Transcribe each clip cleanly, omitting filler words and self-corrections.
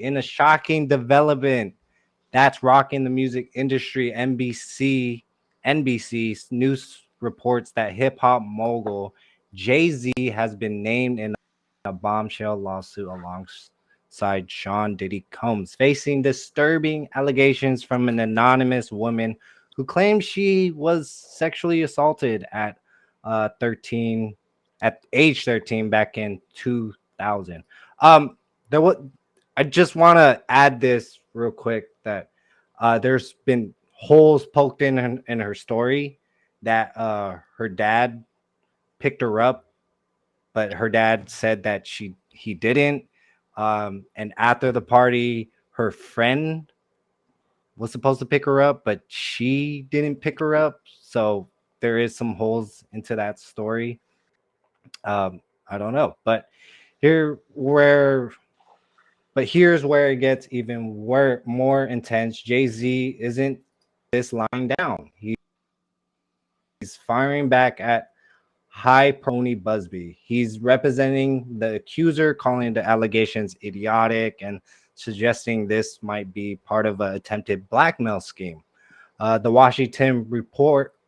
In a shocking development that's rocking the music industry, NBC news reports that hip hop mogul Jay-Z has been named in a bombshell lawsuit alongside Sean Diddy Combs, facing disturbing allegations from an anonymous woman who claims she was sexually assaulted at 13 at age 13 back in 2000. There was I just want to add this real quick that there's been holes poked in her story that her dad picked her up, but her dad said that he didn't. And after the party, her friend was supposed to pick her up, but she didn't pick her up. So there is some holes into that story. I don't know, but here where here's where it gets even more intense. Jay-Z isn't this lying down. He's firing back at high Pony Busby. He's representing the accuser, calling the allegations idiotic and suggesting this might be part of an attempted blackmail scheme. The Washington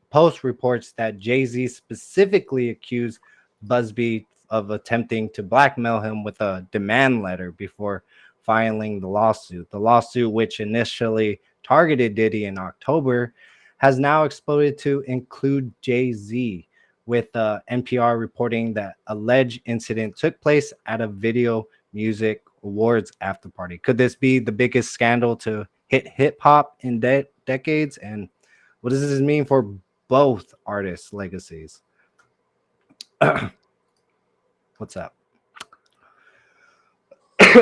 Post reports that Jay-Z specifically accused Busby of attempting to blackmail him with a demand letter before filing the lawsuit. The lawsuit, which initially targeted Diddy in October, has now exploded to include Jay-Z, with NPR reporting that alleged incident took place at a Video Music Awards after party. Could this be the biggest scandal to hit hip hop in decades? And what does this mean for both artists' legacies? What's up?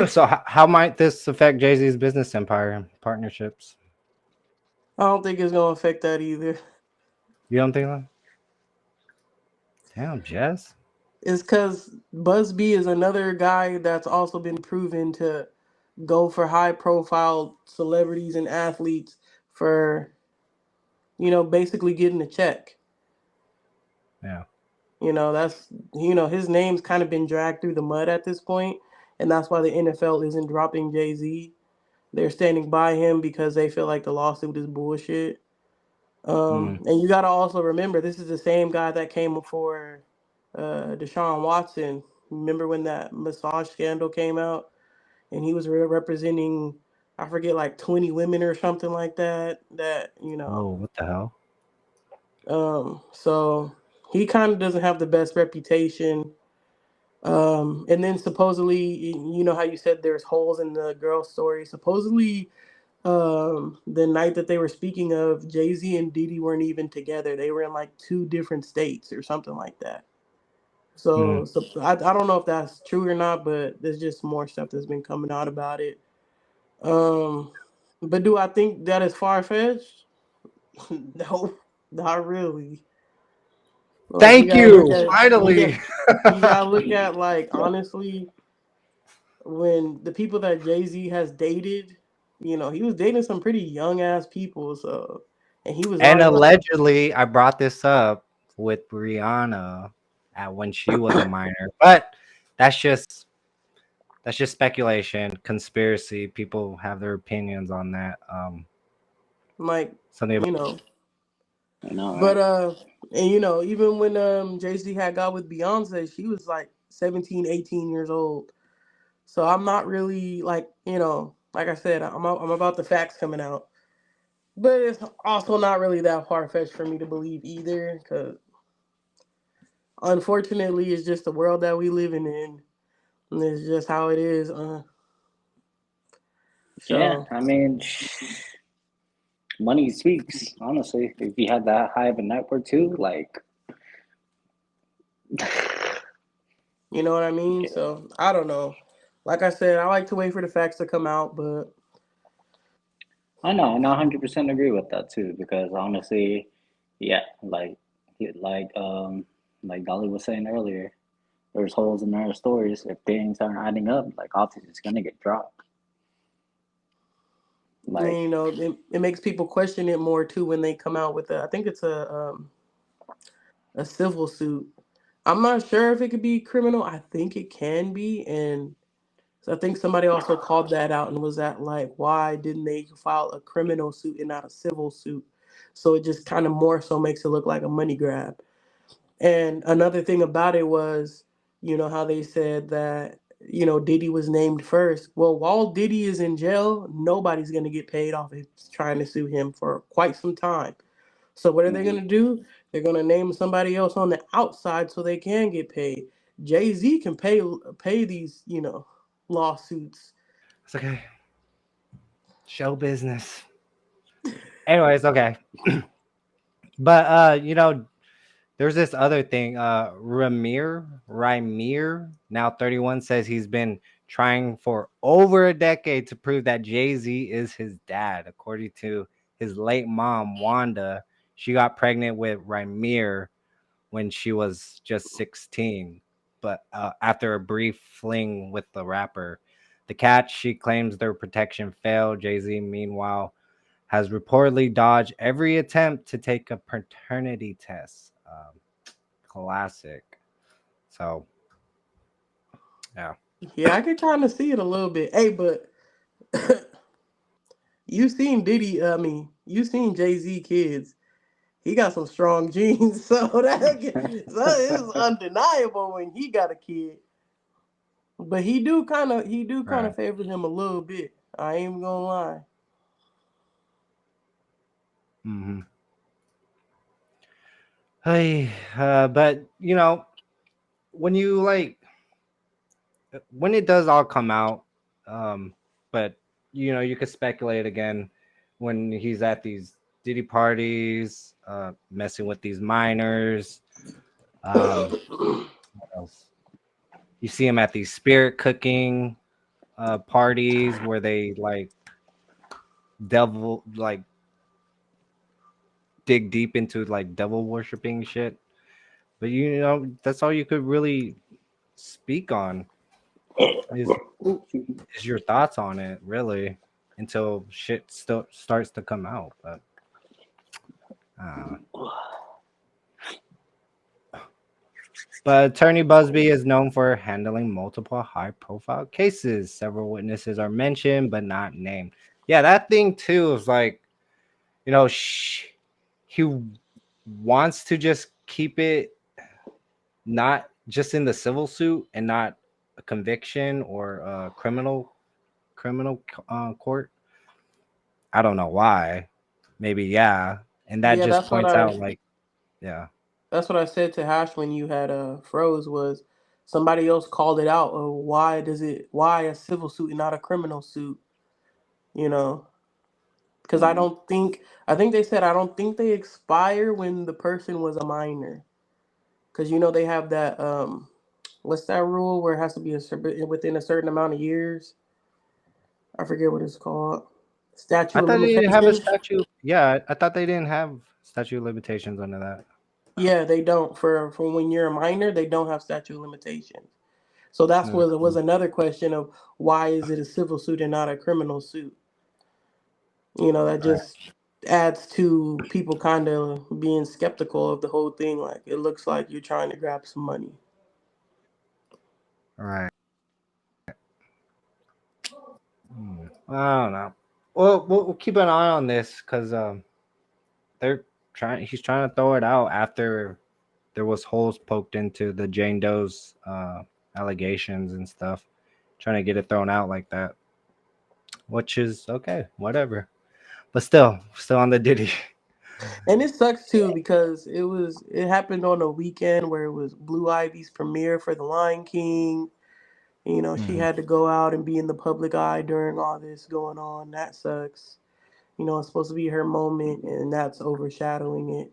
So, how might this affect Jay-Z's business empire and partnerships? I don't think it's gonna affect that either. You don't think that? Damn, Jess. It's because Busby is another guy that's also been proven to go for high profile celebrities and athletes for, basically getting a check. Yeah. That's, his name's kind of been dragged through the mud at this point, and that's why the NFL isn't dropping Jay-Z. They're standing by him because they feel like the lawsuit is bullshit. Mm. And you got to also remember, this is the same guy that came before Deshaun Watson. Remember when that massage scandal came out, and he was representing, I forget, like 20 women or something like that. Oh, what the hell? So he kind of doesn't have the best reputation. And then supposedly, you know how you said there's holes in the girl's story. Supposedly, the night that they were speaking of, Jay-Z and Diddy weren't even together. They were in like two different states or something like that. Mm. So, I don't know if that's true or not, but there's just more stuff that's been coming out about it. Um, but do I think that is far-fetched? No, not really. Like Thank you. Finally. you gotta look at, like, honestly, when the people that Jay-Z has dated, he was dating some pretty young ass people, so, and he was And already like, allegedly, I brought this up with Brianna at when she was a minor, but that's just speculation, conspiracy. People have their opinions on that. like, Something about you know, I know, but right? and even when Jay-Z had got with Beyonce, she was like 17, 18 years old. So I'm not really like, like I said, I'm about the facts coming out. But it's also not really that far fetched for me to believe either, because unfortunately, it's just the world that we living in, and it's just how it is. Yeah, So I mean, money speaks. Honestly, if you have that high of a network too, like, you know what I mean. yeah, So I don't know. Like I said, I like to wait for the facts to come out, but I know, and I 100% agree with that too. Because honestly, yeah, like like Dolly was saying earlier, there's holes in our stories. If things aren't adding up, like obviously it's gonna get dropped. Like, it makes people question it more too when they come out with I think it's a civil suit. I'm not sure if it could be criminal. I think it can be, and So I think somebody also called that out and was at like, why didn't they file a criminal suit and not a civil suit? So it just kind of more so makes it look like a money grab. And another thing about it was, how they said that, Diddy was named first. Well, while Diddy is in jail, nobody's going to get paid off of trying to sue him for quite some time. So what are they Mm-hmm. going to do? They're going to name somebody else on the outside so they can get paid. Jay-Z can pay these, lawsuits. It's okay. Show business. Anyways, okay. But there's this other thing. Ramir, now 31, says he's been trying for over a decade to prove that Jay-Z is his dad. According to his late mom, Wanda, she got pregnant with Ramir when she was just 16. But after a brief fling with the rapper, the catch, she claims their protection failed. Jay-Z, meanwhile, has reportedly dodged every attempt to take a paternity test. Classic. So, yeah. Yeah, I can kind of see it a little bit. Hey, but you seen Diddy, I mean, you seen Jay-Z kids. He got some strong genes, so so it's undeniable when he got a kid. But he do kind of Right. favor him a little bit. I ain't even gonna lie. Mm-hmm. Hey, but when you like when it does all come out, um, but you could speculate again when he's at these Diddy parties, messing with these minors. What else? You see him at these spirit cooking parties where they like devil like dig deep into like devil worshiping shit. But that's all you could really speak on is is your thoughts on it, really, until shit still starts to come out. But uh, but Attorney Busby is known for handling multiple high-profile cases. Several witnesses are mentioned but not named. Yeah, that thing too is like, he wants to just keep it not just in the civil suit and not a conviction or a criminal court. I don't know why. Maybe yeah, and that Yeah, just that's what points I out like yeah, that's what I said to Hash when you had froze was somebody else called it out. Why a civil suit and not a criminal suit? You know, because Mm-hmm. I think they said I don't think they expire when the person was a minor. Because they have that what's that rule where it has to be within a certain amount of years. I forget what it's called. I Statute of thought they didn't have a limitations. statute. Yeah, I thought they didn't have statute of limitations under that. Yeah, they don't for when you're a minor, they don't have statute of limitations. So that's Mm, what it was another question of why is it a civil suit and not a criminal suit? That right, just adds to people kind of being skeptical of the whole thing. Like it looks like you're trying to grab some money. right. I don't know. Well, we'll keep an eye on this because they're trying. He's trying to throw it out after there was holes poked into the Jane Doe's allegations and stuff. Trying to get it thrown out like that, which is okay, whatever. But still on the Diddy. And it sucks too because it happened on a weekend where it was Blue Ivy's premiere for The Lion King. She Mhm. had to go out and be in the public eye during all this going on. That sucks. It's supposed to be her moment, and that's overshadowing it.